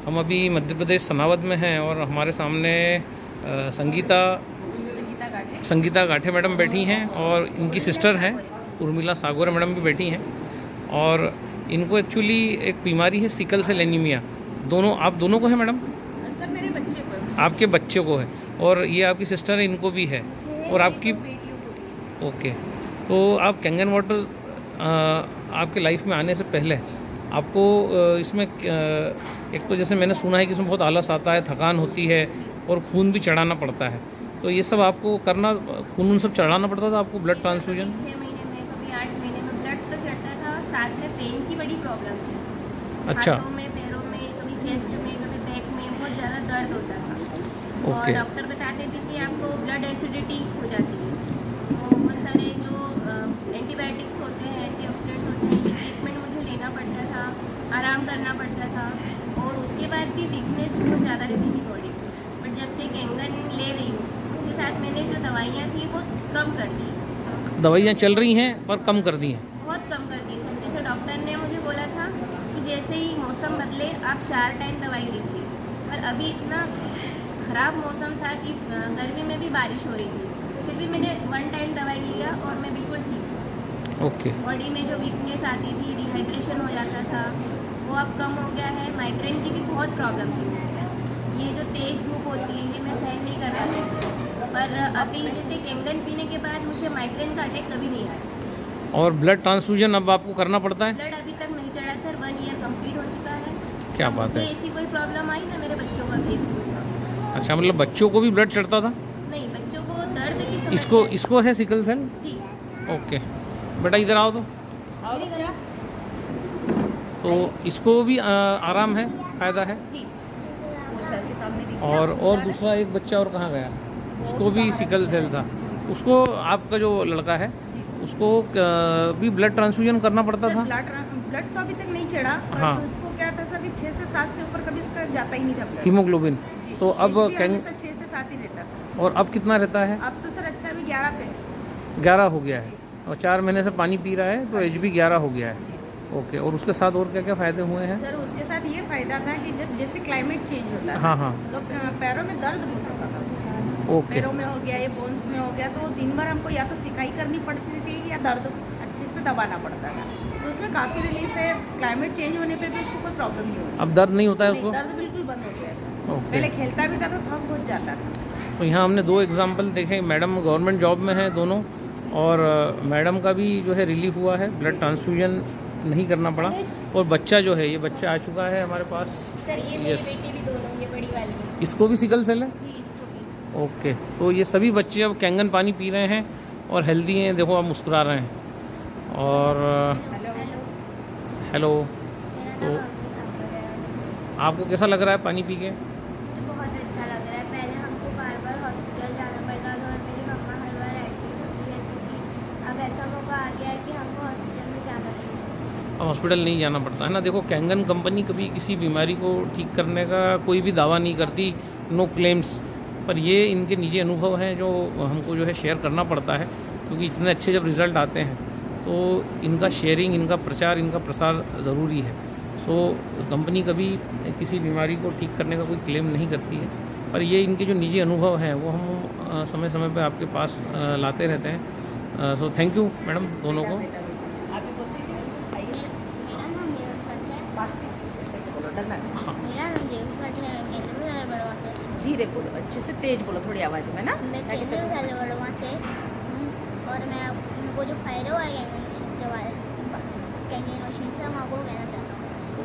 हम अभी मध्य प्रदेश सनावद में हैं और हमारे सामने संगीता गाठे मैडम बैठी हैं और इनकी सिस्टर हैं उर्मिला सागोरे मैडम भी बैठी हैं। और इनको एक्चुअली एक बीमारी है सिकल सेल एनीमिया। आप दोनों को है मैडम? सर मेरे बच्चे को है। आपके बच्चे को है और ये आपकी सिस्टर है, इनको भी है और आपकी ओके। तो आप कैंगन वाटर आपके लाइफ में आने से पहले आपको इसमें एक तो जैसे मैंने सुना है कि इसमें बहुत आलस आता है, थकान होती है और खून भी चढ़ाना पड़ता है। तो ये सब आपको करना, खून सब चढ़ाना पड़ता था आपको? ब्लड ट्रांसफ्यूजन 6 महीने में, कभी 8 महीने में ब्लड तो चढ़ता था, साथ में पेन की बड़ी प्रॉब्लम थी। अच्छा। हाथों में, पैरों में, कभी चेस्ट में, कभी बैक में बहुत ज़्यादा दर्द होता था। और डॉक्टर बताते थे कि आपको ब्लड एसिडिटी हो जाती है। तो बहुत सारे जो एंटीबायोटिक्स होते हैं, एंटीऑक्सीडेंट होते हैं, ये ट्रीटमेंट मुझे लेना पड़ता था, आराम करना पड़ता था। और उसके बाद भी वीकनेस बहुत ज़्यादा रहती थी बॉडी में। बट जब से कैंगन ले रही हूँ, उसके साथ मैंने जो दवाइयाँ थी वो कम कर दी। दवाइयाँ चल रही हैं पर कम कर दी हैं? बहुत कम कर दी सर। जैसे डॉक्टर ने मुझे बोला था कि जैसे ही मौसम बदले आप 4 टाइम दवाई लीजिए, पर अभी इतना ख़राब मौसम था कि गर्मी में भी बारिश हो रही थी, फिर भी मैंने 1 टाइम दवाई लिया और मैं बिल्कुल ठीक हूँ। ओके। बॉडी में जो वीकनेस आती थी, डिहाइड्रेशन हो जाता था, वो अब कम हो गया है। माइग्रेन की भी बहुत प्रॉब्लम थी मुझे। ये जो तेज़ धूप होती है ये मैं सहन नहीं कर पाती, पर अभी जैसे कैंगन पीने के बाद मुझे माइग्रेन का अटैक कभी नहीं आया। और ब्लड ट्रांसफ्यूजन अब आपको करना पड़ता है? ब्लड अभी तक नहीं चढ़ा सर, 1 ईयर कंप्लीट हो चुका है। क्या बात है। ऐसी कोई प्रॉब्लम आई ना, मेरे बच्चों का भी ऐसी कोई प्रॉब्लम। अच्छा, मतलब बच्चों को भी ब्लड चढ़ता था? नहीं, बच्चों को दर्द की समस्या इसको है सिकल सेल? जी। ओके बेटा, इधर आओ तो इसको भी आराम है, फ़ायदा है जी। और दूसरा एक बच्चा और कहाँ गया? उसको भी सिकल सेल था। उसको, आपका जो लड़का है उसको भी ब्लड ट्रांसफ्यूजन करना पड़ता था? ब्लड तो अभी तक नहीं चढ़ा। हाँ। तो उसको क्या था सर कि 6 से 7 से ऊपर कभी उसका जाता ही नहीं था ब्लड। हीमोग्लोबिन? तो अब 6 से 7 ही रहता था। और अब कितना रहता है? अब तो सर अच्छा भी 11 पे 11 हो गया है और 4 महीने से पानी पी रहा है तो एच बी 11 हो गया है। ओके। और उसके साथ और क्या क्या फ़ायदे हुए हैं? सर उसके साथ ये फायदा था कि जब जैसे क्लाइमेट चेंज होता है, हाँ हाँ, तो पैरों में दर्द होता था। ओके। पैरों में हो गया, ये बोन्स में हो गया, तो दिन भर हमको या तो सिकाई करनी पड़ती थी या दर्द अच्छे से दबाना पड़ता था। तो उसमें काफ़ी रिलीफ है। क्लाइमेट चेंज होने पे भी उसको कोई प्रॉब्लम नहीं होती। अब दर्द नहीं होता है उसको? दर्द बिल्कुल बंद हो गया सर। ओके। पहले खेलता भी था तो थक बहुत जाता था। तो यहाँ हमने 2 एग्जाम्पल देखे। मैडम गवर्नमेंट जॉब में हैं दोनों, और मैडम का भी जो है रिलीफ हुआ है, ब्लड ट्रांसफ्यूजन नहीं करना पड़ा। और बच्चा जो है, ये बच्चा आ चुका है हमारे पास। सर ये मेरी बेटी भी दोनों, ये बड़ी वाली है। इसको भी सिकल सेल है? जी, इसको भी। ओके। तो ये सभी बच्चे अब कैंगन पानी पी रहे हैं और हेल्दी हैं। देखो आप मुस्कुरा रहे हैं। और हेलो। तो आपको कैसा लग रहा है पानी पी के? बहुत अच्छा लग रहा है। पहले हमको बार हॉस्पिटल जाना पड़ता था और मेरी मम्मा हर बार एडमिट होती रहती थी। अब ऐसा मौका आ गया है कि हमको हॉस्पिटल में जाना चाहिए। अब हॉस्पिटल नहीं जाना पड़ता है ना। देखो, कैंगन कंपनी कभी किसी बीमारी को ठीक करने का कोई भी दावा नहीं करती, नो क्लेम्स। पर ये इनके निजी अनुभव हैं जो हमको जो है शेयर करना पड़ता है, क्योंकि इतने अच्छे जब रिज़ल्ट आते हैं तो इनका शेयरिंग, इनका प्रचार, इनका प्रसार ज़रूरी है। सो कंपनी कभी किसी बीमारी को ठीक करने का कोई क्लेम नहीं करती है, पर ये इनके जो निजी अनुभव हैं वो हम समय समय पे आपके पास लाते रहते हैं। सो थैंक यू मैडम दोनों को। मेरा नाम देवभट्ट है। मैं केंद्र विद्यालय बड़वा से। धीरे बोलो, अच्छे से तेज बोलो थोड़ी आवाज़ में ना। मैं ताकि केंद्र सब विद्यालय बड़वा से हूँ। और मैं आपको जो फ़ायदा हुआ है कैंगन मशीन के बारे में, कैंगन मशीन से हम आपको कहना चाहता हूँ।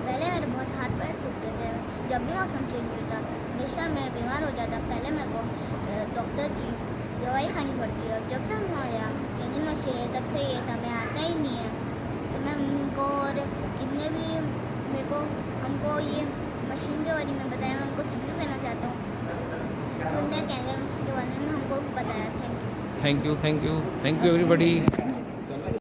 पहले मेरे बहुत हाथ पैर टूटते थे। जब भी मौसम चेंज होता हमेशा मैं बीमार हो जाता। पहले मेरे को डॉक्टर की दवाई खानी पड़ती है। जब से हमारे यहाँ कैंगन मशीन है तब से ये समय आता ही नहीं है। तो मैं उनको और जितने भी मेरे को हमको ये मशीन के बारे में बताया, मैं उनको थैंक यू कहना चाहता हूँ। उनने कैंगन मशीन के बारे में हमको बताया। Thank you. Thank you everybody.